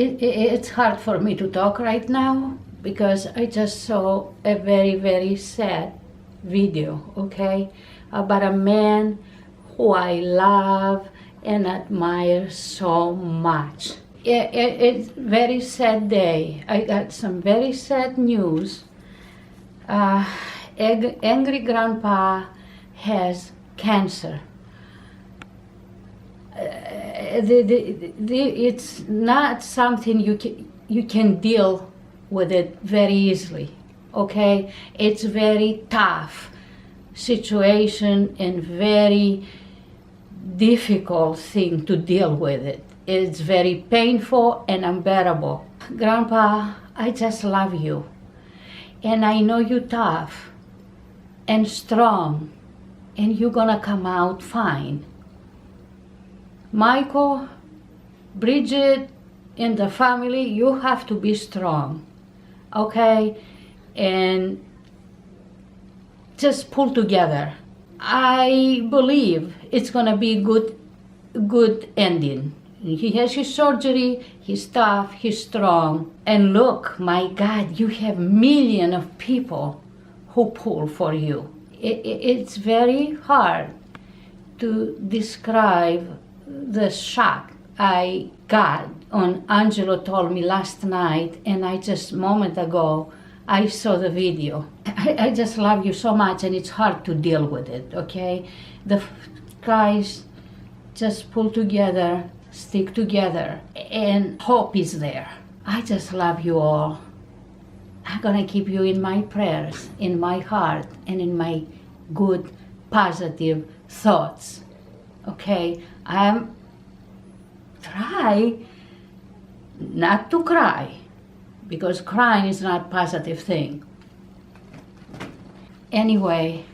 It's hard for me to talk right now because I just saw a very, very sad video, okay, about a man who I love and admire so much. It's a very sad day. I got some very sad news. Angry Grandpa has cancer. It's not something you can deal with it very easily, okay? It's very tough situation and very difficult thing to deal with it. It's very painful and unbearable. Grandpa, I just love you. And I know you're tough and strong and you're gonna come out fine. Michael, Bridget, and the family, you have to be strong, okay? And just pull together. I believe it's gonna be good ending. He has his surgery, he's tough, he's strong. And look, my God, you have millions of people who pull for you. It's very hard to describe the shock I got on Angelo told me last night, and I just moment ago I saw the video. I just love you so much, and it's hard to deal with it, okay? The guys just pull together, stick together, and hope is there. I just love you all. I'm gonna keep you in my prayers, in my heart, and in my good, positive thoughts, okay? I'm try not to cry, because crying is not a positive thing. Anyway,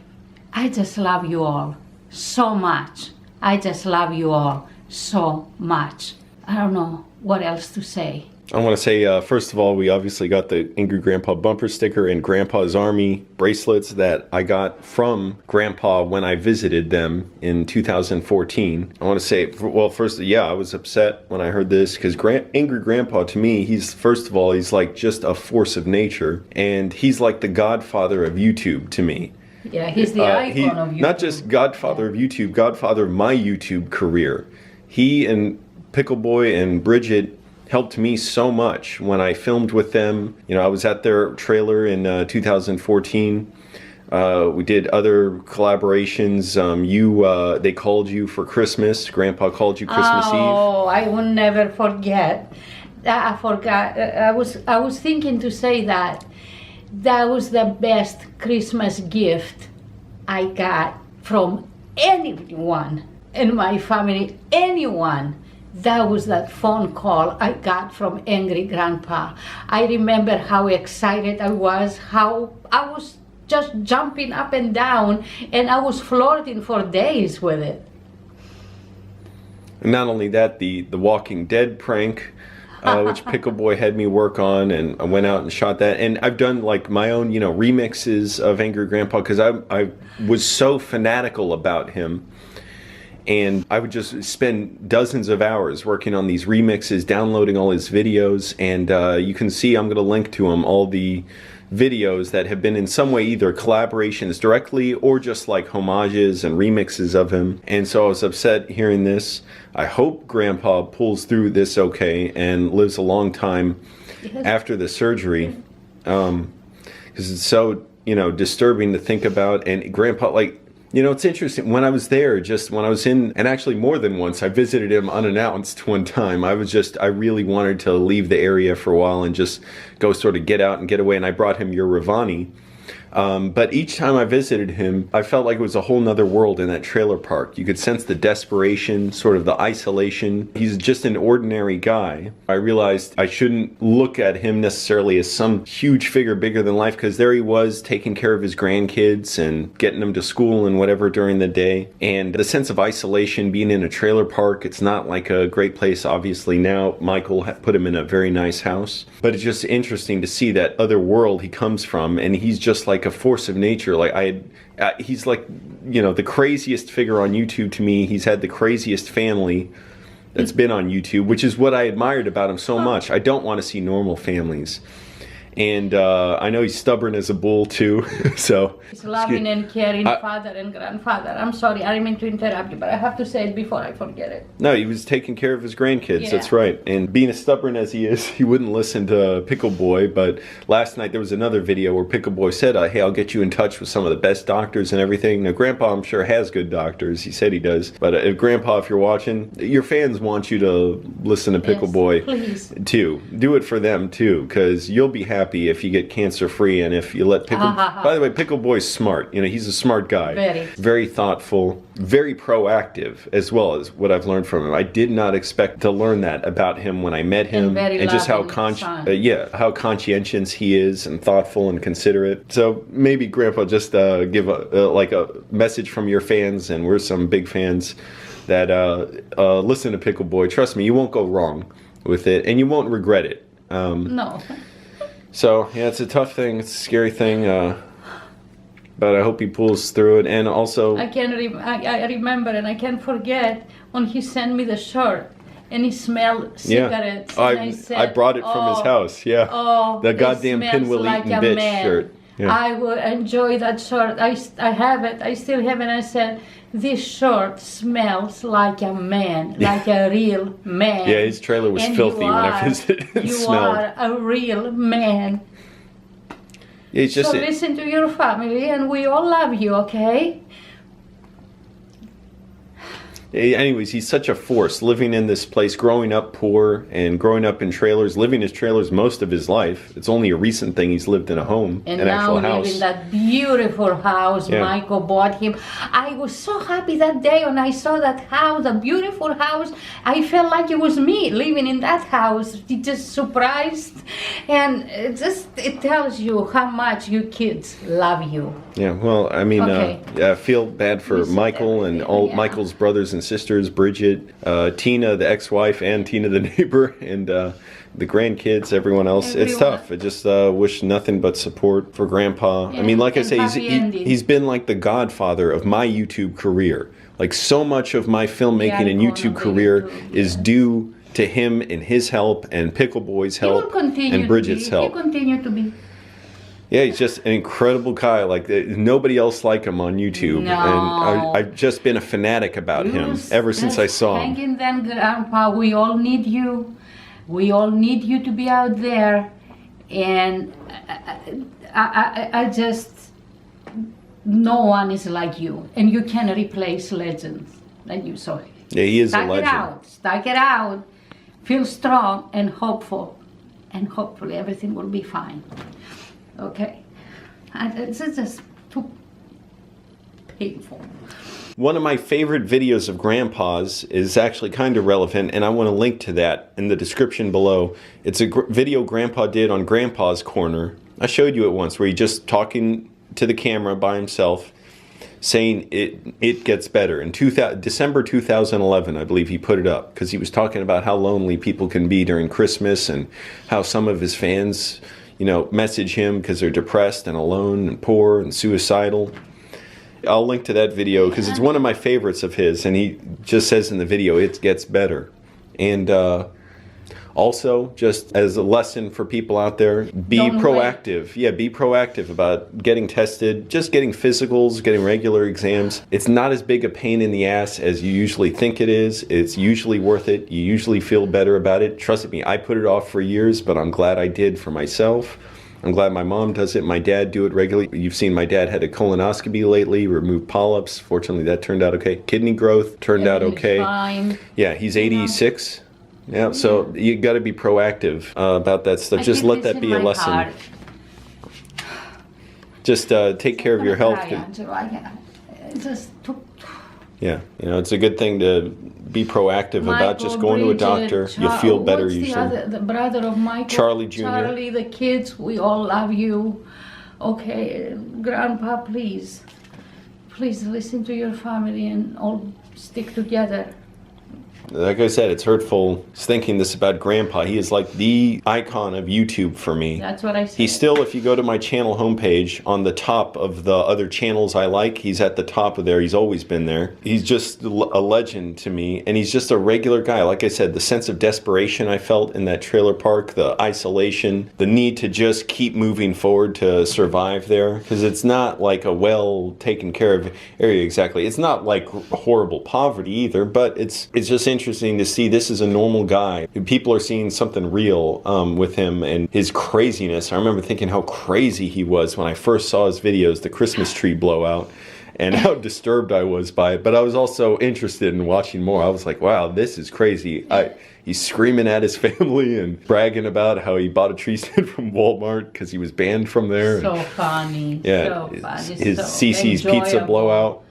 I just love you all so much. I just love you all so much. I don't know what else to say. I want to say, first of all, we obviously got the Angry Grandpa bumper sticker and Grandpa's Army bracelets that I got from Grandpa when I visited them in 2014. I want to say, well, first, yeah, I was upset when I heard this because Angry Grandpa, to me, first of all, he's like just a force of nature, and he's like the godfather of YouTube to me. Yeah, he's the icon of YouTube. Not just godfather of YouTube, godfather of my YouTube career. He and Pickle Boy and Bridget helped me so much when I filmed with them. You know, I was at their trailer in 2014. We did other collaborations. They called you for Christmas. Grandpa called you Christmas Eve. Oh, I will never forget. I forgot. I was thinking to say that. That was the best Christmas gift I got from anyone in my family, anyone. That was that phone call I got from Angry Grandpa. I remember how excited I was, how I was just jumping up and down, and I was flirting for days with it. And not only that, the Walking Dead prank, which Pickle Boy had me work on, and I went out and shot that. And I've done like my own, remixes of Angry Grandpa because I was so fanatical about him. And I would just spend dozens of hours working on these remixes, downloading all his videos, and you can see, I'm going to link to him, all the videos that have been in some way either collaborations directly or just like homages and remixes of him. And so I was upset hearing this. I hope Grandpa pulls through this okay and lives a long time after the surgery, because it's so, disturbing to think about. And Grandpa, it's interesting. When I was there, and actually more than once, I visited him unannounced one time. I really wanted to leave the area for a while and just go sort of get out and get away. And I brought him your Ravani. But each time I visited him, I felt like it was a whole nother world in that trailer park. You could sense the desperation, sort of the isolation. He's just an ordinary guy. I realized I shouldn't look at him necessarily as some huge figure bigger than life, because there he was taking care of his grandkids and getting them to school and whatever during the day. And the sense of isolation, being in a trailer park, it's not like a great place, obviously. Now Michael put him in a very nice house. But it's just interesting to see that other world he comes from, and he's just like a force of nature. He's like, the craziest figure on YouTube to me. He's had the craziest family that's been on YouTube, which is what I admired about him so much. I don't want to see normal families. And I know he's stubborn as a bull too, so. He's loving and caring father and grandfather. I'm sorry, I didn't mean to interrupt you, but I have to say it before I forget it. No, he was taking care of his grandkids, that's right. And being as stubborn as he is, he wouldn't listen to Pickle Boy, but last night there was another video where Pickle Boy said, hey, I'll get you in touch with some of the best doctors and everything. Now, Grandpa, I'm sure, has good doctors. He said he does. But Grandpa, if you're watching, your fans want you to listen to Pickle Boy, please. Too. Do it for them, too, because you'll be happy if you get cancer-free and if you let Pickle... By the way, Pickle Boy's smart. You know, he's a smart guy. Very thoughtful, very proactive, as well as what I've learned from him. I did not expect to learn that about him when I met him, and just how conscientious he is and thoughtful and considerate. So maybe Grandpa, just give a message from your fans, and we're some big fans, that listen to Pickle Boy. Trust me, you won't go wrong with it, and you won't regret it. No. So, yeah, it's a tough thing. It's a scary thing. But I hope he pulls through it. And also... I remember, and I can't forget, when he sent me the shirt, and he smelled cigarettes. Yeah. I brought it from his house, yeah. Oh, the goddamn pinwheel-eating bitch shirt. Yeah. I would enjoy that shirt. I have it. I still have it. I said, this shirt smells like a man, like a real man. Yeah, his trailer was filthy when I visited. You are a real man. Yeah, it's just so listen to your family, and we all love you, okay? Anyways, he's such a force, living in this place, growing up poor and growing up in trailers, living in trailers most of his life. It's only a recent thing he's lived in a home, an actual house. And now live in that beautiful house Michael bought him. I was so happy that day when I saw that house, a beautiful house. I felt like it was me living in that house. Just surprised. And it tells you how much your kids love you. Yeah, well, I mean, I feel bad for Michael and all Michael's brothers and sisters, Bridget, Tina, the ex-wife, and Tina, the neighbor, and the grandkids, everyone else. It's tough. I just wish nothing but support for Grandpa. I mean, like I say, he's been like the godfather of my YouTube career. Like, so much of my filmmaking and YouTube career is due to him and his help and Pickle Boy's help and Bridget's help. He will continue to be. Yeah, he's just an incredible guy. Like, nobody else like him on YouTube. No. And I've just been a fanatic about him ever since I saw him. Hang in there, Grandpa. We all need you. We all need you to be out there. And I just, no one is like you. And you can replace legends like you saw. Yeah, he is a legend. Stuck it out. Feel strong and hopeful. And hopefully everything will be fine. Okay, it's just too painful. One of my favorite videos of Grandpa's is actually kind of relevant, and I want to link to that in the description below. It's a video Grandpa did on Grandpa's Corner. I showed you it once, where he just talking to the camera by himself, saying it gets better. In December 2011, I believe he put it up, because he was talking about how lonely people can be during Christmas and how some of his fans, you know, message him because they're depressed and alone and poor and suicidal. I'll link to that video because it's one of my favorites of his, and he just says in the video, it gets better. And also, just as a lesson for people out there, be proactive. Yeah, be proactive about getting tested, just getting physicals, getting regular exams. It's not as big a pain in the ass as you usually think it is. It's usually worth it. You usually feel better about it. Trust me, I put it off for years, but I'm glad I did for myself. I'm glad my mom does it. My dad do it regularly. You've seen my dad had a colonoscopy lately, removed polyps. Fortunately, that turned out okay. Kidney growth turned out okay. Fine. Yeah, he's 86. Yeah, so you got to be proactive about that stuff. Just let that be a lesson. Heart. Just take care of your health. Yeah, you know, it's a good thing to be proactive about just going to a doctor. You'll feel better usually. The brother of Michael? Charlie Jr. Charlie, the kids, we all love you. Okay, Grandpa, please. Please listen to your family and all stick together. Like I said, it's hurtful thinking this about Grandpa. He is like the icon of YouTube for me. That's what I said. He's still, if you go to my channel homepage, on the top of the other channels I like, he's at the top of there. He's always been there. He's just a legend to me, and he's just a regular guy. Like I said, the sense of desperation I felt in that trailer park, the isolation, the need to just keep moving forward to survive there, because it's not like a well taken care of area exactly. It's not like horrible poverty either, but it's just interesting to see this is a normal guy. People are seeing something real with him and his craziness. I remember thinking how crazy he was when I first saw his videos, the Christmas tree blowout, and how disturbed I was by it. But I was also interested in watching more. I was like, wow, this is crazy. He's screaming at his family and bragging about how he bought a tree stand from Walmart because he was banned from there. So funny. Yeah, So funny. his so CC's pizza enjoyable. blowout.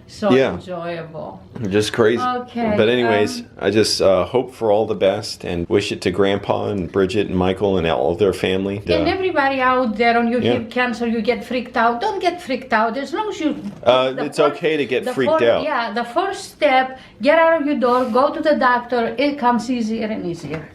So Yeah. enjoyable. Just crazy. Okay, But anyways, I just hope for all the best and wish it to Grandpa and Bridget and Michael and all their family. And everybody out there, when you Yeah. have cancer, you get freaked out. Don't get freaked out. As long as you... It's okay to get freaked out. Yeah, the first step, get out of your door, go to the doctor. It comes easier and easier.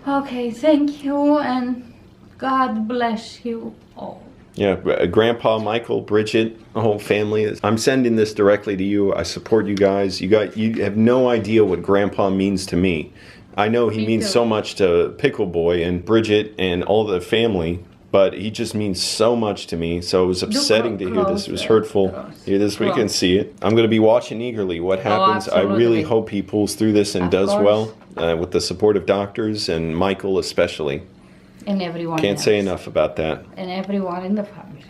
Okay, thank you, and God bless you all. Yeah, Grandpa, Michael, Bridget, the whole family. I'm sending this directly to you. I support you guys. You have no idea what Grandpa means to me. I know he means too. so much to Pickle Boy and Bridget and all the family, but he just means so much to me. So it was upsetting to hear this. It was hurtful. Hear this, we can see it. I'm going to be watching eagerly what happens. I really absolutely. hope he pulls through this and Of does course. well with the support of doctors and Michael especially. And everyone Can't else. say enough about that. And everyone in the family.